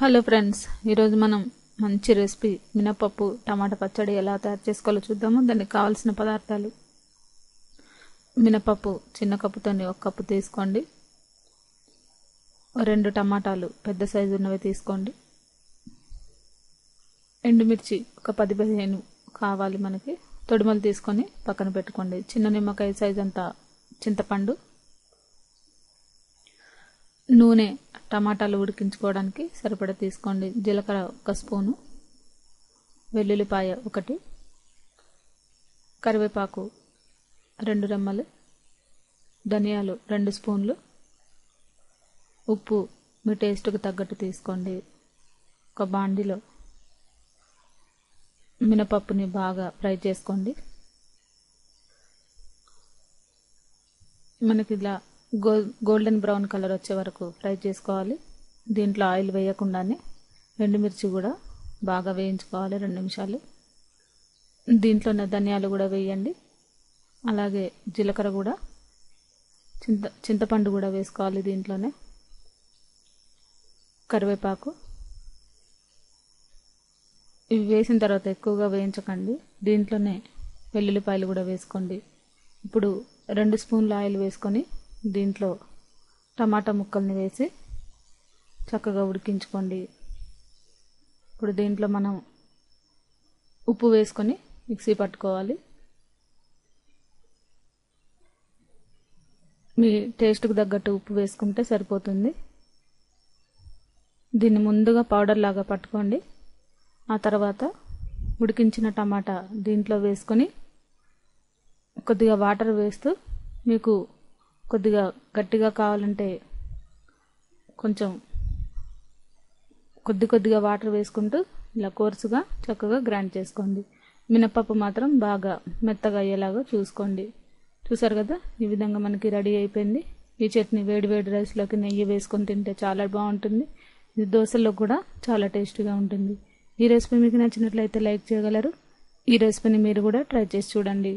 Hello friends, ఈరోజు మనం మంచి రెసిపీ మినపప్పు టమాటా పచ్చడి ఎలా తయారు చేసుకోవాలో చూద్దాము. దానికి కావాల్సిన పదార్థాలు: మినపప్పు చిన్న కప్పుతో 1 కప్పు తీసుకోండి. 2 టమాటాలు పెద్ద సైజు ఉన్నవి తీసుకోండి. ఎండుమిర్చి ఒక 10-15 కావాలి మనకి. తొడిమలు తీసుకొని పక్కన పెట్టుకోండి. చిన్న నిమ్మకాయ సైజు అంతా చింతపండు, నూనె టమాటాలు ఉడికించుకోవడానికి సరిపడా తీసుకోండి. జీలకర్ర 1 స్పూను, వెల్లుల్లిపాయ 1, కరివేపాకు 2 రెమ్మలు, ధనియాలు 2 స్పూన్లు, ఉప్పు మీ టేస్ట్కి తగ్గట్టు తీసుకోండి. ఒక బాండిలో మినపప్పుని బాగా ఫ్రై చేసుకోండి. మనకి ఇలా గోల్డెన్ బ్రౌన్ కలర్ వచ్చే వరకు ఫ్రై చేసుకోవాలి. దీంట్లో ఆయిల్ వేయకుండానే ఎండుమిర్చి కూడా బాగా వేయించుకోవాలి 2 నిమిషాలు. దీంట్లోనే ధనియాలు కూడా వేయండి. అలాగే జీలకర్ర కూడా, చింతపండు కూడా వేసుకోవాలి దీంట్లోనే. కరివేపాకు ఇవి వేసిన తర్వాత ఎక్కువగా వేయించకండి. దీంట్లోనే వెల్లుల్లిపాయలు కూడా వేసుకోండి. ఇప్పుడు 2 స్పూన్ల ఆయిల్ వేసుకొని దీంట్లో టమాటా ముక్కల్ని వేసి చక్కగా ఉడికించుకోండి. ఇప్పుడు దీంట్లో మనం ఉప్పు వేసుకొని మిక్సీ పట్టుకోవాలి. మీ టేస్ట్కి తగ్గట్టు ఉప్పు వేసుకుంటే సరిపోతుంది. దీన్ని ముందుగా పౌడర్ లాగా పట్టుకోండి. ఆ తర్వాత ఉడికించిన టమాటా దీంట్లో వేసుకొని కొద్దిగా వాటర్ వేస్తూ, మీకు కొద్దిగా గట్టిగా కావాలంటే కొంచెం కొద్దిగా వాటర్ వేసుకుంటూ ఇలా కోర్సుగా చక్కగా గ్రైండ్ చేసుకోండి. మినపప్పు మాత్రం బాగా మెత్తగా అయ్యేలాగా చూసుకోండి. చూసారు కదా, ఈ విధంగా మనకి రెడీ అయిపోయింది. ఈ చట్నీ వేడి రైస్లోకి నెయ్యి వేసుకొని తింటే చాలా బాగుంటుంది. ఇది దోశల్లో కూడా చాలా టేస్టీగా ఉంటుంది. ఈ రెసిపీ మీకు నచ్చినట్లయితే లైక్ చేయగలరు. ఈ రెసిపీని మీరు కూడా ట్రై చేసి చూడండి.